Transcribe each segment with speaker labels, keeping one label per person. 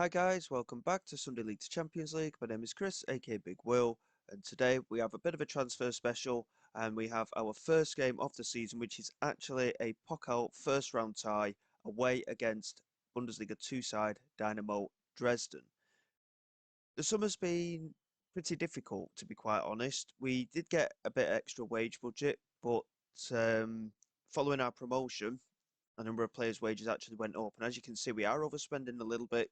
Speaker 1: Hi guys, welcome back to Sunday League to Champions League. My name is Chris, aka Big Will, and today we have a bit of a transfer special and we have our first game of the season, which is actually a Pokal first round tie away against Bundesliga 2 side Dynamo Dresden. The summer's been pretty difficult, to be quite honest. We did get a bit extra wage budget, but um, following our promotion, a number of players' wages actually went up, and as you can see, we are overspending a little bit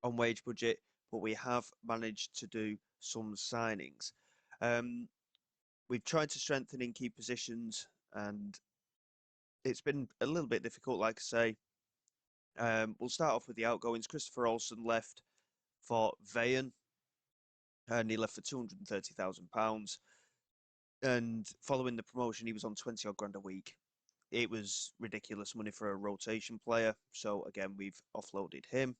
Speaker 1: on wage budget, but we have managed to do some signings. Um, we've tried to strengthen in key positions, and it's been a little bit difficult, like I say. We'll start off with the outgoings. Christopher Olsen left for Veyen, and he left for £230,000. And following the promotion, he was on 20 odd grand a week. It was ridiculous money for a rotation player. So again, we've offloaded him.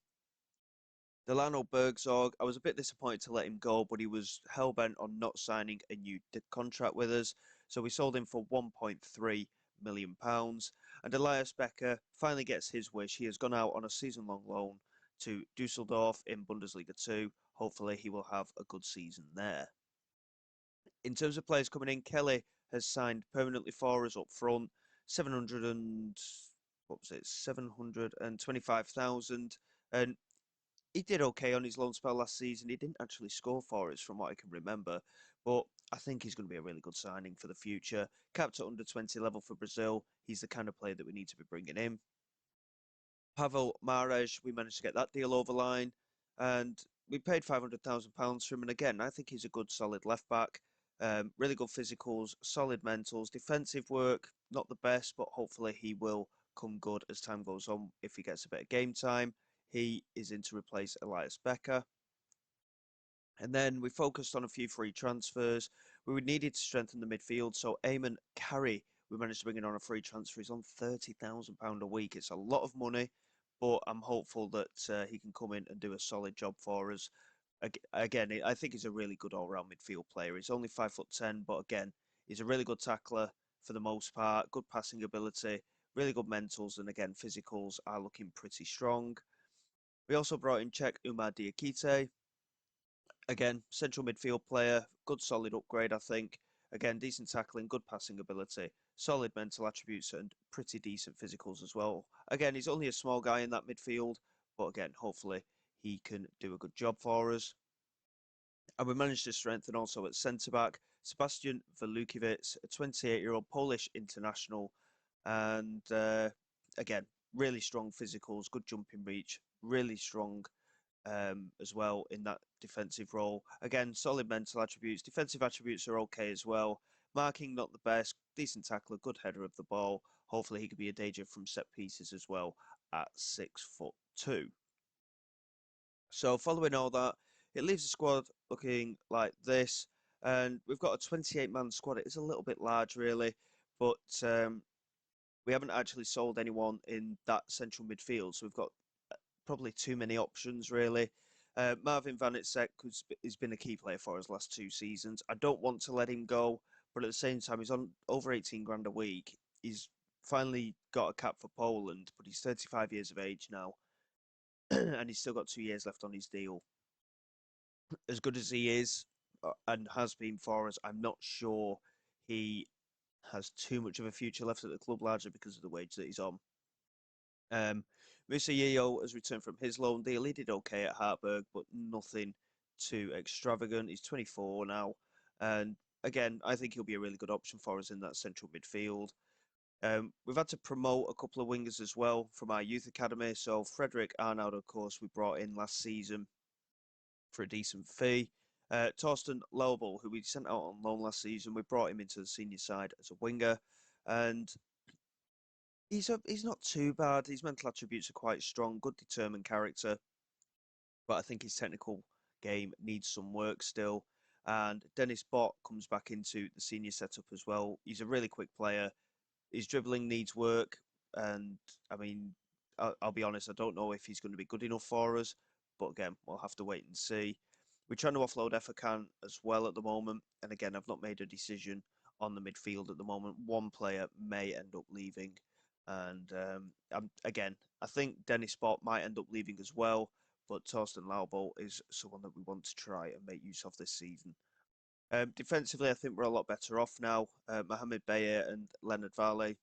Speaker 1: Delano Bergzorg, I was a bit disappointed to let him go, but he was hell bent on not signing a new contract with us. So we sold him for £1.3 million. And Elias Becker finally gets his wish. He has gone out on a season long loan to Dusseldorf in Bundesliga 2. Hopefully, he will have a good season there. In terms of players coming in, Kelly has signed permanently for us up front. 700 and what was it? 725,000. And he did okay on his loan spell last season. He didn't actually score for us from what I can remember, but I think he's going to be a really good signing for the future. Capped at under 20 level for Brazil. He's the kind of player that we need to be bringing in. Pavel Mares, we managed to get that deal over line, and we paid £500,000 for him. And again, I think he's a good, solid left back. Really good physicals, solid mentals, defensive work, not the best, but hopefully he will come good as time goes on if he gets a bit of game time. He is in to replace Elias Becker. And then we focused on a few free transfers. We needed to strengthen the midfield. So Eamon Carey, we managed to bring in on a free transfer. He's on £30,000 a week. It's a lot of money, but I'm hopeful that he can come in and do a solid job for us. Again, I think he's a really good all-round midfield player. He's only 5'10", but again, he's a really good tackler for the most part. Good passing ability, really good mentals, and again, physicals are looking pretty strong. We also brought in Czech Umar Diakite. Again, central midfield player, good solid upgrade, I think. Again, decent tackling, good passing ability, solid mental attributes, and pretty decent physicals as well. Again, he's only a small guy in that midfield, but again, hopefully he can do a good job for us. And we managed to strengthen also at centre back Sebastian Walukiewicz, a 28-year-old Polish international, and again, really strong physicals, good jumping reach, really strong as well in that defensive role. Again, solid mental attributes. Defensive attributes are okay as well. Marking not the best. Decent tackler, good header of the ball. Hopefully he could be a danger from set pieces as well at 6'2". So following all that, it leaves the squad looking like this. And we've got a 28-man squad. It is a little bit large, really. But we haven't actually sold anyone in that central midfield. So we've got probably too many options, really. Marvin Van Itzek has been a key player for us last 2 seasons. I don't want to let him go, but at the same time, he's on over 18 grand a week. He's finally got a cap for Poland, but he's 35 years of age now, and he's still got 2 years left on his deal. As good as he is and has been for us, I'm not sure he has too much of a future left at the club, largely because of the wage that he's on. Musa Yeo has returned from his loan deal. He did okay at Hartberg, but nothing too extravagant. He's 24 now. And again, I think he'll be a really good option for us in that central midfield. We've had to promote a couple of wingers as well from our youth academy. So Frederick Arnold, of course, we brought in last season for a decent fee. Torsten Lobel, who we sent out on loan last season, we brought him into the senior side as a winger. And he's not too bad. His mental attributes are quite strong, good determined character, but I think his technical game needs some work still. And Dennis Bott comes back into the senior setup as well. He's a really quick player. His dribbling needs work, and I mean, I'll be honest, I don't know if he's going to be good enough for us. But again, we'll have to wait and see. We're trying to offload Efekan as well at the moment, and again, I've not made a decision on the midfield at the moment. One player may end up leaving. And again, I think Dennis Spot might end up leaving as well. but Torsten Laubel is someone that we want to try and make use of this season. Defensively, I think we're a lot better off now. Mohamed Bayer and Leonard Varley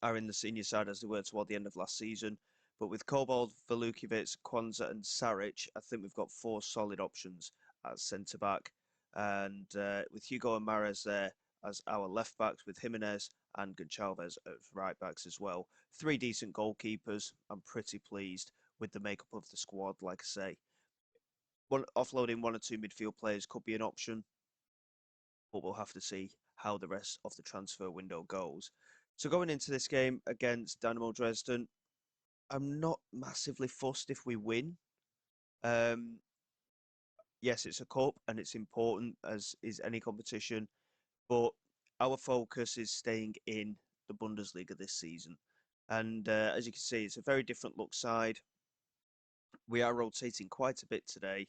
Speaker 1: are in the senior side as they were toward the end of last season. But with Kobold, Velukovic, Kwanzaa and Saric, I think we've got 4 solid options at centre-back. And with Hugo and Mahrez there as our left-backs, with Jimenez and Gonçalves as right-backs as well. 3 decent goalkeepers. I'm pretty pleased with the makeup of the squad, like I say. Offloading 1 or 2 midfield players could be an option, but we'll have to see how the rest of the transfer window goes. So going into this game against Dynamo Dresden, I'm not massively fussed if we win. Yes, it's a cup and it's important, as is any competition, but our focus is staying in the Bundesliga this season. And as you can see, it's a very different look side. We are rotating quite a bit today.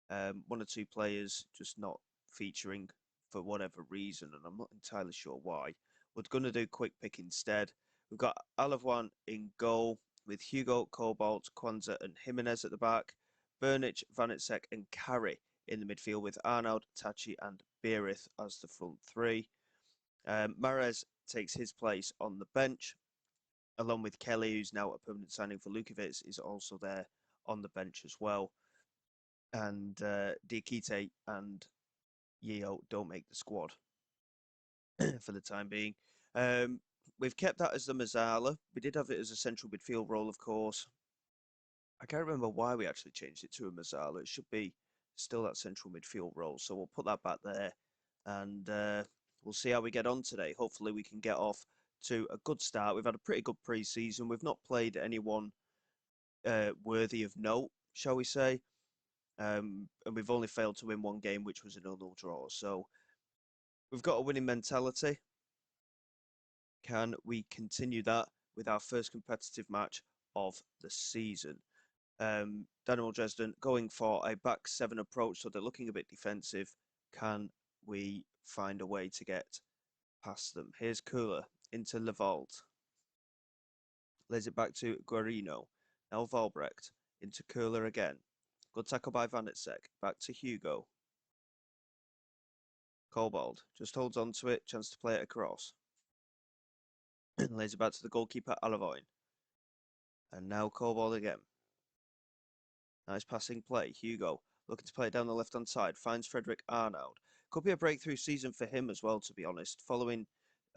Speaker 1: 1 or 2 players just not featuring for whatever reason, and I'm not entirely sure why. We're going to do quick pick instead. We've got Alavwan in goal with Hugo, Cobalt, Kwanzaa and Jimenez at the back. Bernic, Vanitsek and Carey in the midfield with Arnaud, Tachi and Beerith as the front 3. Mahrez takes his place on the bench, along with Kelly, who's now a permanent signing for Lukovic, is also there on the bench as well. And Diakite and Yeo don't make the squad for the time being. We've kept that as the Mazzala. We did have it as a central midfield role, of course. I can't remember why we actually changed it to a Mazzala. It should be still that central midfield role. So we'll put that back there, and we'll see how we get on today. Hopefully we can get off to a good start. We've had a pretty good pre-season. We've not played anyone worthy of note, shall we say. And we've only failed to win 1 game, which was a 0-0 draw. So we've got a winning mentality. Can we continue that with our first competitive match of the season? Dynamo Dresden going for a back 7 approach, so they're looking a bit defensive. Can we find a way to get past them? Here's Kula into Levold. Lays it back to Guarino. Now Volbrecht into Kula again. Good tackle by Vanitsek. Back to Hugo. Kobold just holds on to it. Chance to play it across. Lays it back to the goalkeeper, Alavoin. And now Kobold again. Nice passing play. Hugo looking to play it down the left-hand side. Finds Frederick Arnaud. Could be a breakthrough season for him as well, to be honest. Following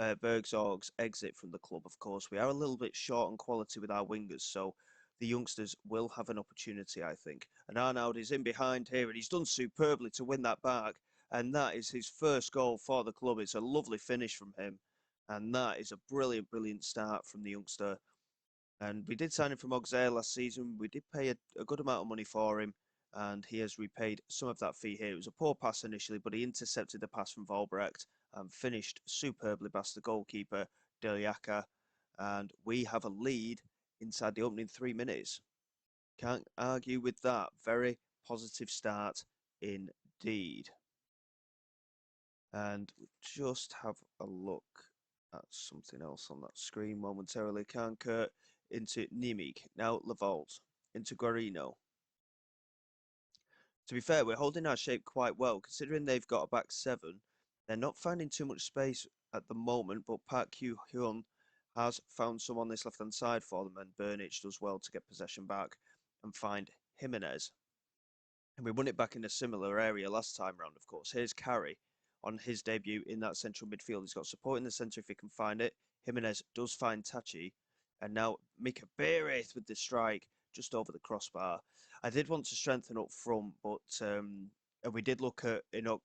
Speaker 1: Bergzorg's exit from the club, of course, we are a little bit short on quality with our wingers, so the youngsters will have an opportunity, I think. And Arnaud is in behind here, and he's done superbly to win that back. And that is his first goal for the club. It's a lovely finish from him. And that is a brilliant, brilliant start from the youngster. And we did sign him from Auxerre last season. We did pay a good amount of money for him, and he has repaid some of that fee here. It was a poor pass initially, but he intercepted the pass from Volbrecht and finished superbly past the goalkeeper, Deliaka. And we have a lead inside the opening 3 minutes. Can't argue with that. Very positive start indeed. And we just have a look at something else on that screen momentarily. Kankert into Nimig. Now Levold into Guarino. To be fair, we're holding our shape quite well, considering they've got a back 7. They're not finding too much space at the moment, but Park Kyu-hyun has found some on this left-hand side for them, and Bernic does well to get possession back and find Jimenez. And we won it back in a similar area last time round, of course. Here's Carey on his debut in that central midfield. He's got support in the centre if he can find it. Jimenez does find Tachi. And now Mika Beerith with the strike just over the crossbar. I did want to strengthen up front, but we did look at Enoch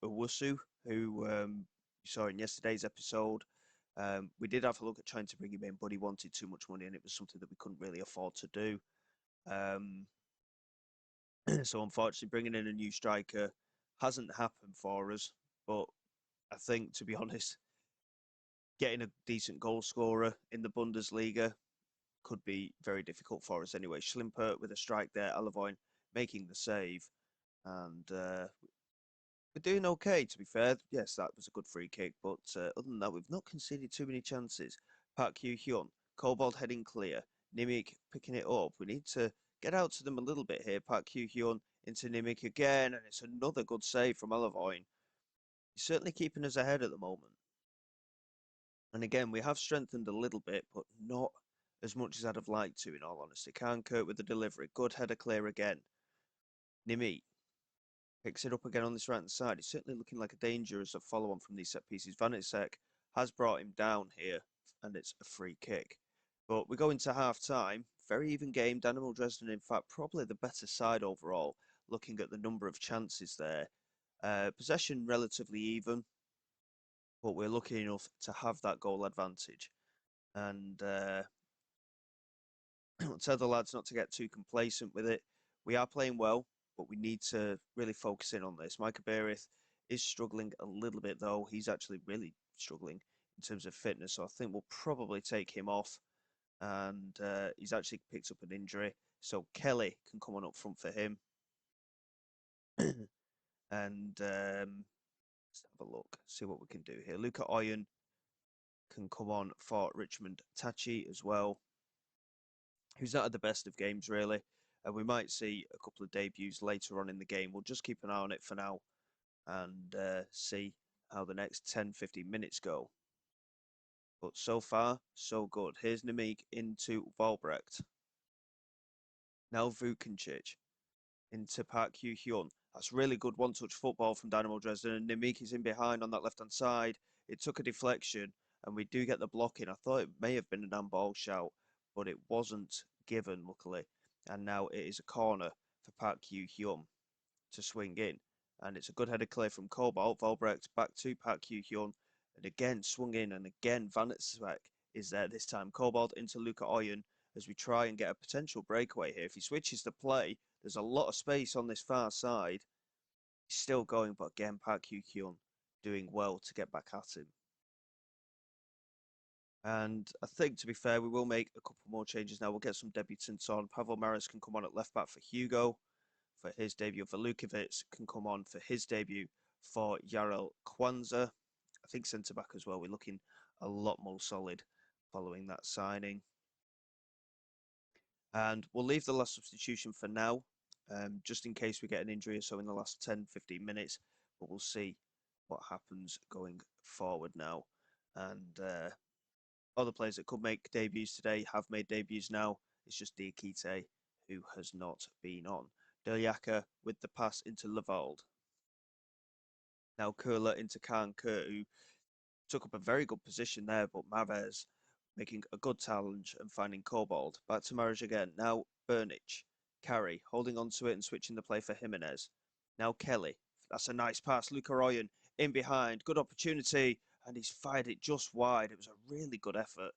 Speaker 1: Owusu, who you saw in yesterday's episode. We did have a look at trying to bring him in, but he wanted too much money, and it was something that we couldn't really afford to do. So unfortunately, bringing in a new striker hasn't happened for us. But I think, to be honest, getting a decent goal scorer in the Bundesliga could be very difficult for us anyway. Schlimper with a strike there, Alavoin making the save. And we're doing okay, to be fair. Yes, that was a good free kick. But other than that, we've not conceded too many chances. Park Kyu-hyun, Kobold heading clear. Nimik picking it up. We need to get out to them a little bit here. Park Kyu-hyun into Nimik again, and it's another good save from Alavoin. He's certainly keeping us ahead at the moment. And again, we have strengthened a little bit, but not as much as I'd have liked to, in all honesty. Kurt with the delivery. Good header clear again. Nimik picks it up again on this right-hand side. He's certainly looking like a danger as a follow-on from these set pieces. Vanitsek has brought him down here, and it's a free kick. But we go into half-time. Very even game. Dynamo Dresden, in fact, probably the better side overall, looking at the number of chances there. Possession relatively even, but we're lucky enough to have that goal advantage. And tell the lads not to get too complacent with it. We are playing well, but we need to really focus in on this. Micah Berith is struggling a little bit, though. He's actually really struggling in terms of fitness, so I think we'll probably take him off. And he's actually picked up an injury, so Kelly can come on up front for him. And let's have a look, see what we can do here. Luca Oyen can come on for Richmond Tachi as well, who's not had the best of games, really. And we might see a couple of debuts later on in the game. We'll just keep an eye on it for now and see how the next 10-15 minutes go. But so far, so good. Here's Nemik into Valbrecht. Now Vukincic into Park Hyo-hyun. That's really good one-touch football from Dynamo Dresden. And Nemik is in behind on that left-hand side. It took a deflection, and we do get the blocking. I thought it may have been an handball shout, but it wasn't given, luckily. And now it is a corner for Park Hyo-hyun to swing in. And it's a good header clear from Cobalt. Valbrecht back to Park Hyo-hyun. And again, swung in. And again, Vanitsek is there this time. Cobalt into Luca Oyen as we try and get a potential breakaway here. If he switches the play, there's a lot of space on this far side. He's still going, but again, Park Hyo-hyun doing well to get back at him. And I think, to be fair, we will make a couple more changes now. We'll get some debutants on. Pavel Maris can come on at left back for Hugo for his debut. Velukovic can come on for his debut for Yarel Kwanzaa. I think centre back as well. We're looking a lot more solid following that signing. And we'll leave the last substitution for now, just in case we get an injury or so in the last 10-15 minutes. But we'll see what happens going forward now. And other players that could make debuts today have made debuts now. It's just Diakite who has not been on. Deljaka with the pass into Levald. Now Kurla into Kurt, who took up a very good position there, but Maves making a good challenge and finding Cobalt. Back to Marriage again. Now Burnich. Carey holding on to it and switching the play for Jimenez. Now Kelly. That's a nice pass. Luca Royan in behind. Good opportunity. And he's fired it just wide. It was a really good effort.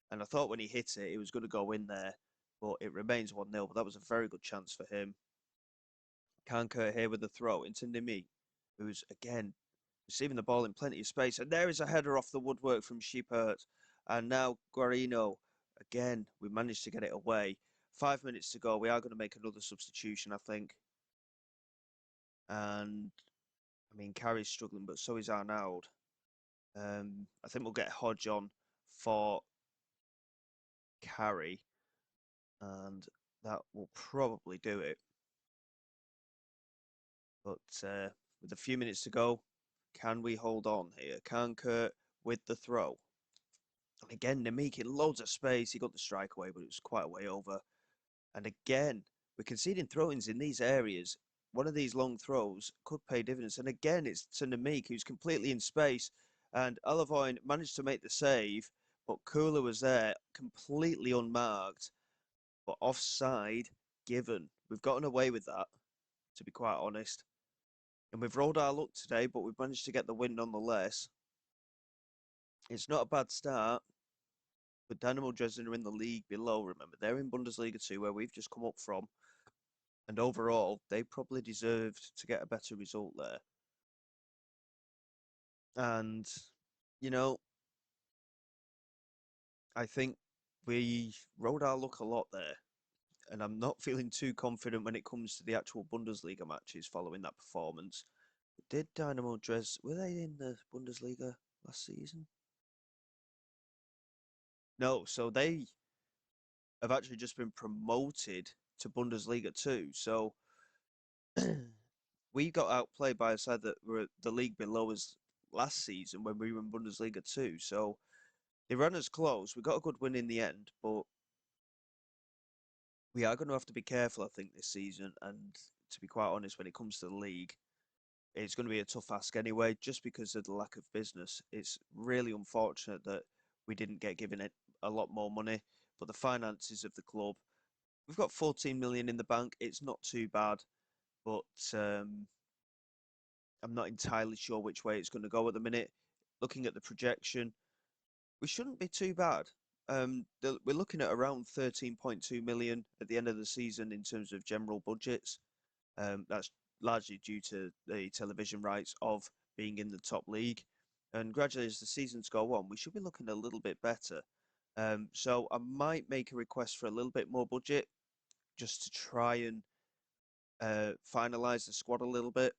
Speaker 1: And I thought when he hit it, it was going to go in there. But it remains 1-0. But that was a very good chance for him. Kurt here with the throw into Nimi, who's again receiving the ball in plenty of space. And there is a header off the woodwork from Sheepert. And now Guarino, again, we managed to get it away. 5 minutes to go. We are going to make another substitution, I think. And, I mean, Carey's struggling, but so is Arnaud. I think we'll get Hodge on for Carey. And that will probably do it. But with a few minutes to go, can we hold on here? Kurt with the throw. And again, Nemik in loads of space. He got the strike away, but it was quite a way over. And again, we're conceding throw-ins in these areas. One of these long throws could pay dividends. And again, it's to Nemik, who's completely in space. And Alavoin managed to make the save, but Kula was there, completely unmarked, but offside given. We've gotten away with that, to be quite honest. And we've rolled our luck today, but we've managed to get the win nonetheless. It's not a bad start, but Dynamo Dresden are in the league below, remember. They're in Bundesliga 2, where we've just come up from. And overall, they probably deserved to get a better result there. And, you know, I think we rode our luck a lot there. And I'm not feeling too confident when it comes to the actual Bundesliga matches following that performance. Did Dynamo Dresden, were they in the Bundesliga last season? No, so they have actually just been promoted to Bundesliga 2. So we got outplayed by a side that were the league below us last season when we were in Bundesliga 2. So they ran us close. We got a good win in the end, but we are going to have to be careful, I think, this season. And to be quite honest, when it comes to the league, it's going to be a tough ask anyway, just because of the lack of business. It's really unfortunate that we didn't get given it a lot more money, but the finances of the club, we've got 14 million in the bank. It's not too bad, but I'm not entirely sure which way it's going to go at the minute. Looking at the projection, we shouldn't be too bad. We're looking at around 13.2 million at the end of the season in terms of general budgets. That's largely due to the television rights of being in the top league. And gradually, as the seasons go on, we should be looking a little bit better. So I might make a request for a little bit more budget just to try and finalise the squad a little bit.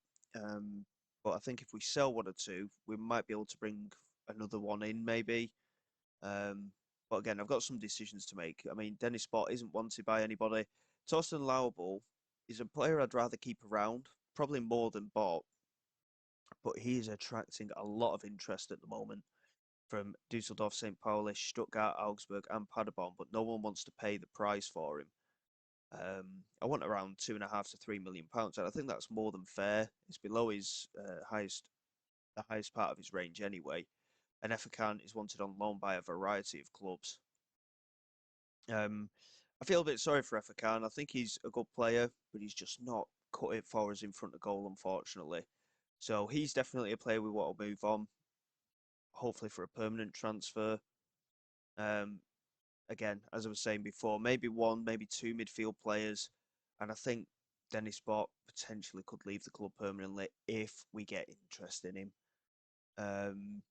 Speaker 1: But I think if we sell one or two, we might be able to bring another one in maybe. But again, I've got some decisions to make. I mean, Dennis Spott isn't wanted by anybody. Torsten Laubel is a player I'd rather keep around, probably more than bought. But he is attracting a lot of interest at the moment from Dusseldorf, St. Pauli, Stuttgart, Augsburg, and Paderborn. But no one wants to pay the price for him. I want around £2.5 to £3 million, and I think that's more than fair. It's below his the highest part of his range anyway. And Efekan is wanted on loan by a variety of clubs. I feel a bit sorry for Efekan. I think he's a good player, but he's just not cut it for us in front of goal, unfortunately. So he's definitely a player we want to move on, hopefully for a permanent transfer. Um, Again, as I was saying before, maybe one, maybe two midfield players. And I think Dennis Spott potentially could leave the club permanently if we get interest in him. And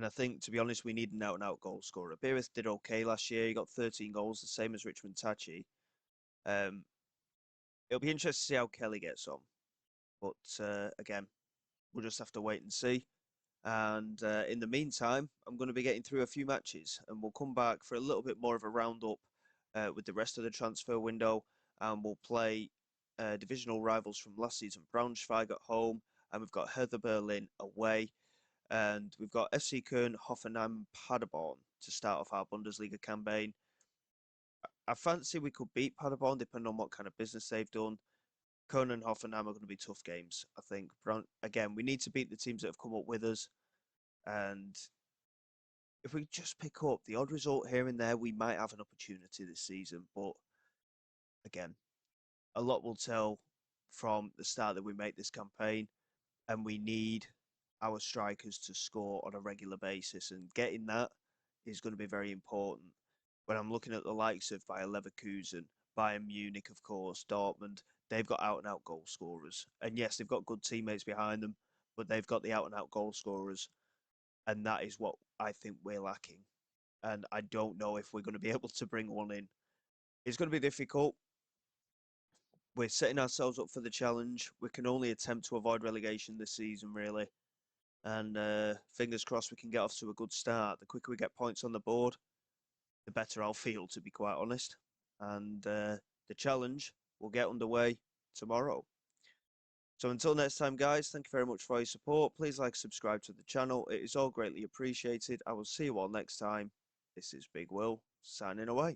Speaker 1: I think, to be honest, we need an out-and-out goal scorer. Beereth did okay last year. He got 13 goals, the same as Richmond Tachi. Um, it'll be interesting to see how Kelly gets on. But again, we'll just have to wait and see. And in the meantime, I'm going to be getting through a few matches, and we'll come back for a little bit more of a roundup with the rest of the transfer window, and we'll play divisional rivals from last season, Braunschweig at home, and we've got Hertha Berlin away, and we've got FC Köln, Hoffenheim, Paderborn to start off our Bundesliga campaign. I fancy we could beat Paderborn depending on what kind of business they've done. Köln and Hoffenheim are going to be tough games, I think. Again, we need to beat the teams that have come up with us. And if we just pick up the odd result here and there, we might have an opportunity this season. But again, a lot will tell from the start that we make this campaign. And we need our strikers to score on a regular basis. And getting that is going to be very important. When I'm looking at the likes of Bayer Leverkusen, Bayern Munich, of course, Dortmund, they've got out-and-out goal scorers. And yes, they've got good teammates behind them, but they've got the out-and-out goal scorers. And that is what I think we're lacking. And I don't know if we're going to be able to bring one in. It's going to be difficult. We're setting ourselves up for the challenge. We can only attempt to avoid relegation this season, really. And fingers crossed we can get off to a good start. The quicker we get points on the board, the better I'll feel, to be quite honest. And the challenge will get underway tomorrow. So until next time, guys, thank you very much for your support. Please like, subscribe to the channel. It is all greatly appreciated. I will see you all next time. This is Big Will, signing away.